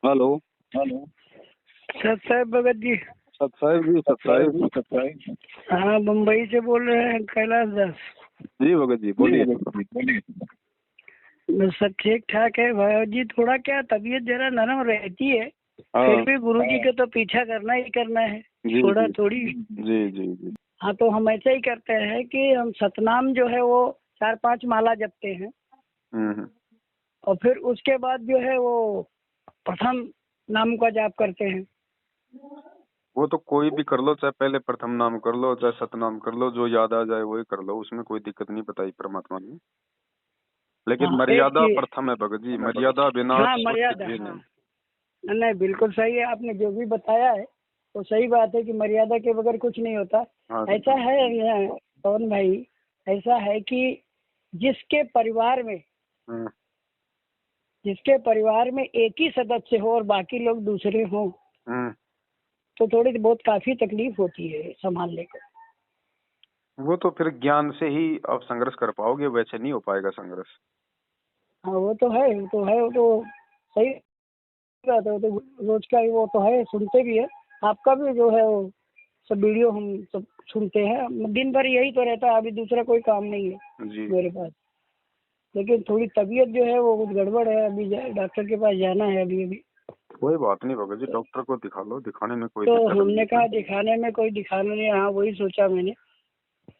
Hello. Hello sir साहब भगत जी। सतसाहिब जी, सतसाहिब। हाँ, मुंबई से बोल रहे हैं कैलाश दास। जी भगत जी बोलिए। सब ठीक ठाक है भगत जी, थोड़ा क्या तबीयत जरा नरम रहती है, हाँ फिर भी गुरु जी का तो पीछा करना ही करना है। जी थोड़ा जी थोड़ी। जी जी जी। हाँ, तो हम ऐसे ही करते हैं कि हम सतनाम जो है वो 4-5 माला जपते हैं, हम्म। और फिर उसके बाद जो है वो प्रथम नाम का जाप करते हैं। वो तो कोई भी कर लो, चाहे पहले प्रथम नाम कर लो चाहे सतनाम कर लो, जो याद आ जाए वही कर लो, उसमें कोई दिक्कत नहीं बताई परमात्मा ने। लेकिन हाँ, एक मर्यादा चीज। प्रथम है भगत जी, मर्यादा बिना हाँ, कुछ मर्यादा। भी हाँ, नहीं। नहीं, बिल्कुल सही है, आपने जो भी बताया है तो सही बात है कि मर्यादा के बगैर कुछ नहीं होता। हाँ ऐसा है पवन भाई, ऐसा है कि जिसके परिवार में हम्म, जिसके परिवार में एक ही सदस्य हो और बाकी लोग दूसरे हों, हम्म। तो थोड़ी बहुत काफी तकलीफ होती है संभालने को। वो तो फिर ज्ञान से ही आप संघर्ष कर पाओगे, वैसे नहीं हो पाएगा संघर्ष। हाँ, वो तो है, वो तो है, वो तो सही बात है, वो तो रोज का ही वो तो है, सुनते भी है। आपका भी जो है वो सब वीडियो हम सब सुनते हैं, दिन भर यही तो रहता है, अभी दूसरा कोई काम नहीं है जी। मेरे पास। लेकिन थोड़ी तबीयत जो है वो कुछ गड़बड़ है, अभी डॉक्टर के पास जाना है अभी अभी। कोई बात नहीं भगत जी, डॉक्टर को दिखा लो, दिखाने में कोई तो दिक्कत नहीं हमने है। कहा दिखाने में कोई दिखाना नहीं, हाँ वही सोचा मैंने।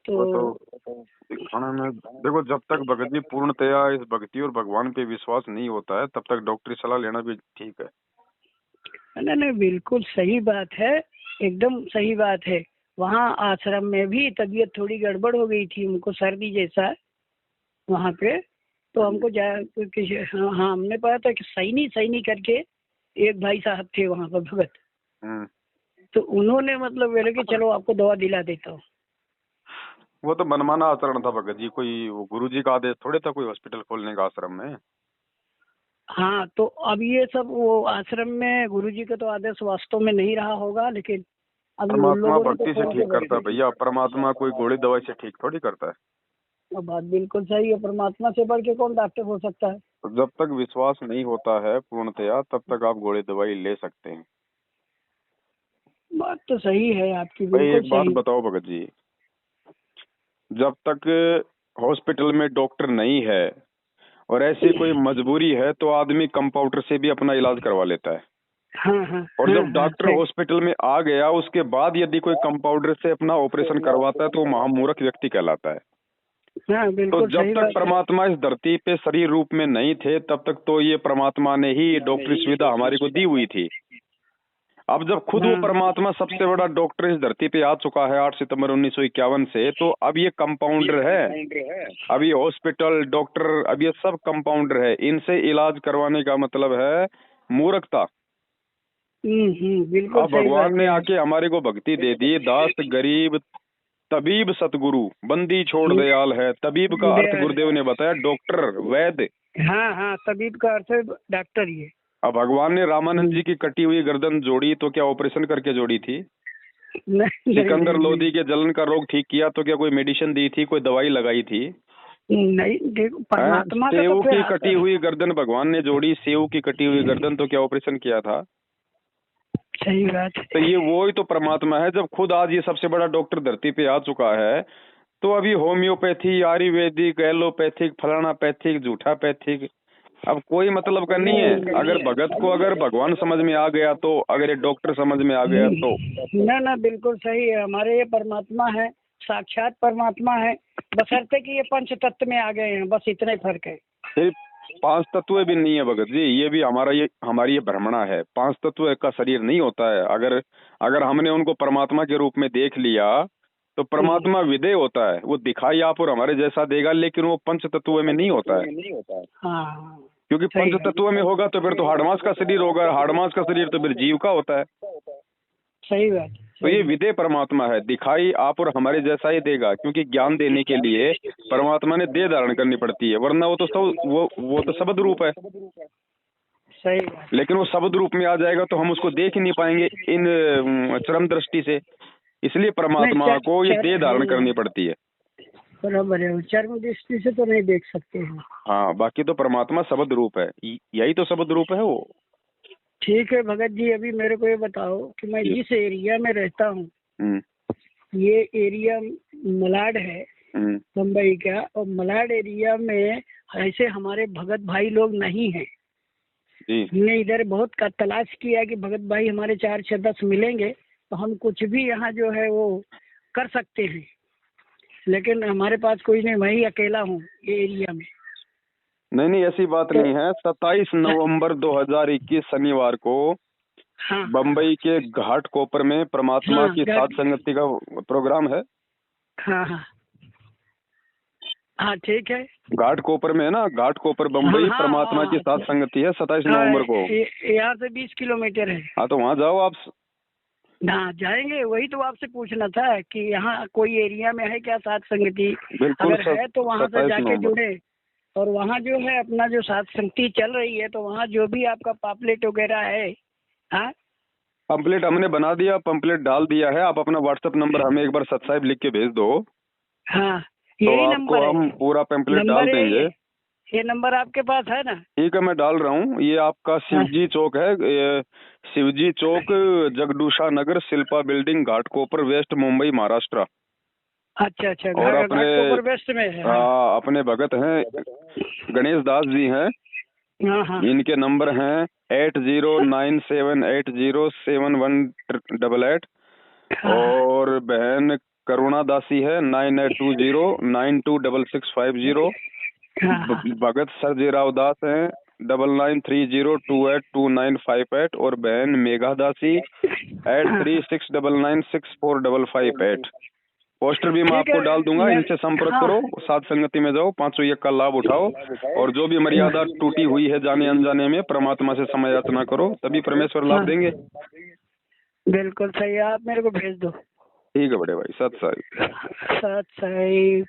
वो तो तो दिखाने में देखो, जब तक भगत जी पूर्णतया इस भक्ति और भगवान पे विश्वास नहीं होता है तब तक डॉक्टरी सलाह लेना भी ठीक है। नहीं नहीं, बिल्कुल सही बात है, एकदम सही बात है। वहाँ आश्रम में भी तबीयत थोड़ी गड़बड़ हो गई थी, उनको सर्दी जैसा वहाँ पे। तो हमको हाँ हाँ, हमने पता था कि सही नहीं करके एक भाई साहब थे वहाँ पर भगत। हम्म। तो उन्होंने मतलब बोले कि चलो आपको दवा दिला देता हूँ। वो तो मनमाना आचरण था भगत जी, कोई वो गुरु जी का आदेश थोड़े था कोई हॉस्पिटल खोलने का आश्रम में। हाँ, तो अब ये सब वो आश्रम में गुरुजी का तो आदेश वास्तव में नहीं रहा होगा, लेकिन अभी उन परमात्मा लोगों ने तो भक्ति से खोल के ठीक करता है भैया, परमात्मा कोई गोली दवाई से ठीक थोड़ी करता है। और बात बिल्कुल सही है, परमात्मा से बढ़ के कौन डॉक्टर हो सकता है। तो जब तक विश्वास नहीं होता है पूर्णतया तब तक आप गोली दवाई ले सकते हैं। बात तो सही है आपकी, भाई बिल्कुल एक बात सही। बताओ भगत जी, जब तक हॉस्पिटल में डॉक्टर नहीं है और ऐसी कोई मजबूरी है तो आदमी कंपाउंडर से भी अपना इलाज करवा लेता है। हाँ हाँ और हाँ जब हाँ, डॉक्टर सही। हॉस्पिटल में आ गया उसके बाद यदि कोई कंपाउंडर से अपना ऑपरेशन करवाता है तो वो महामूर्ख व्यक्ति कहलाता है। हाँ, तो बिल्कुल जब सही तक बात है। परमात्मा इस धरती पे शरीर रूप में नहीं थे तब तक तो ये परमात्मा ने ही डॉक्टरी सुविधा हमारी को दी हुई थी। अब जब खुद वो हाँ, परमात्मा सबसे बड़ा डॉक्टर इस धरती पे आ चुका है 8 सितंबर 1951 से, तो अब ये कंपाउंडर है, अब ये हॉस्पिटल डॉक्टर, अब ये सब कंपाउंडर है, इनसे इलाज करवाने का मतलब है मूर्खता। बिल्कुल अब सही भगवान बात ने है। आके हमारे को भक्ति दे दी, दास गरीब तबीब सतगुरु बंदी छोड़ दयाल है। तबीब का अर्थ दयाल। गुरुदेव ने बताया डॉक्टर वैद्य। हाँ हाँ, तबीब का अर्थ है डॉक्टर ही है। अब भगवान ने रामानंद जी की कटी हुई गर्दन जोड़ी तो क्या ऑपरेशन करके जोड़ी थी? नहीं नहीं सिकंदर नहीं लोधी के जलन का रोग ठीक किया तो क्या कोई मेडिसिन दी थी, कोई दवाई लगाई थी? नहीं नहीं, देखो परमात्मा का तो सेव फिर की कटी हुई गर्दन भगवान ने जोड़ी, सेव की कटी हुई गर्दन तो क्या ऑपरेशन किया था? सही बात तो है। ये वो ही तो परमात्मा है। जब खुद आज ये सबसे बड़ा डॉक्टर धरती पे आ चुका है तो अभी होम्योपैथी, आयुर्वेदिक, एलोपैथिक, फलाना पैथिक, झूठा पैथिक अब कोई मतलब का नहीं है। अगर भगत को अगर भगवान समझ में आ गया तो, अगर ये डॉक्टर समझ में आ गया तो। ना ना, बिल्कुल सही है, हमारे ये परमात्मा है, साक्षात परमात्मा है, बशर्ते कि ये पंच तत्व में आ गए हैं, बस इतना ही फर्क है। सिर्फ 5 तत्व भी नहीं है भगत जी, ये भी हमारी ये भ्रमणा है। 5 तत्व का शरीर नहीं होता है। अगर अगर हमने उनको परमात्मा के रूप में देख लिया तो परमात्मा विदेह होता है, वो दिखाई आप और हमारे जैसा देगा, लेकिन वो पंच तत्व में नहीं होता है। हाँ, क्योंकि सही पंच है। तत्व में होगा तो फिर तो हाड़मास का शरीर होगा, हाड़मास का शरीर तो फिर जीव का होता है। सही बात, तो ये सही बात। विदेह परमात्मा है, दिखाई आप और हमारे जैसा ही देगा, क्योंकि ज्ञान देने के लिए परमात्मा ने देह धारण करनी पड़ती है, वरना वो तो सब वो तो शब्द रूप है। सही बात। लेकिन वो शब्द रूप में आ जाएगा तो हम उसको देख ही नहीं पाएंगे इन चरम दृष्टि से। इसलिए नहीं, परमात्मा को ये देह धारण करनी पड़ती है। बराबर है, चर्म दृष्टि से तो नहीं देख सकते हैं। हाँ, बाकी तो परमात्मा शब्द रूप है, यही तो शब्द रूप है वो। ठीक है भगत जी, अभी मेरे को ये बताओ कि मैं जिस एरिया में रहता हूँ, ये एरिया मलाड है मुंबई का, और मलाड एरिया में ऐसे हमारे भगत भाई लोग नहीं हैं। हमने इधर बहुत का तलाश किया कि भगत भाई हमारे 4 6 10 मिलेंगे तो हम कुछ भी यहाँ जो है वो कर सकते हैं, लेकिन हमारे पास कोई नहीं, मैं ही अकेला हूँ ये एरिया में। नहीं ऐसी बात तो, नहीं है। 27 नवंबर 2021 शनिवार को हाँ, बम्बई के घाट कोपर में परमात्मा की साध संगति का प्रोग्राम है। हाँ हाँ हाँ, ठीक है। घाट कोपर में है ना, घाट कोपर बम्बई, हाँ, परमात्मा की साध संगति है 27 नवंबर को। यहाँ से 20 किलोमीटर है। हाँ तो वहाँ जाओ आप। हाँ जाएंगे, वही तो आपसे पूछना था कि यहाँ कोई एरिया में है क्या साध संगति, बिल्कुल अगर है तो वहाँ से जाके जुड़े। और वहाँ जो है अपना जो साध संगति चल रही है तो वहाँ जो भी आपका पापलेट वगैरह है। हाँ, पंपलेट हमने बना दिया, पंपलेट डाल दिया है। आप अपना व्हाट्सएप नंबर हमें एक बार सत साहिब लिख के भेज दो। हाँ, तो यही आपको नंबर हम पूरा पंपलेट डाल देंगे। ये नंबर आपके पास है ना? ठीक है, मैं डाल रहा हूँ। ये आपका शिवजी चौक है, शिवजी चौक, जगदूशा नगर, शिल्पा बिल्डिंग, घाटकोपर, वेस्ट मुंबई, महाराष्ट्र। अच्छा अच्छा, और अपने वेस्ट में है। अपने भगत हैं गणेश दास जी हैं। हाँ। इनके नंबर हैं 8097807188। और बहन करुणा दासी है 9820926650। भगत सरजीराव दास हैं 9930282958। और बहन मेघा दासी 8369964558। पोस्टर भी मैं आपको डाल दूंगा, इनसे संपर्क करो, साथ संगति में जाओ, 501 का लाभ उठाओ। और जो भी मर्यादा टूटी हुई है जाने अनजाने में, परमात्मा से समय याचना करो, तभी परमेश्वर लाभ देंगे। बिल्कुल सही, आप मेरे को भेज दो। ठीक है बड़े भाई, सत साहिब। सत साहिब।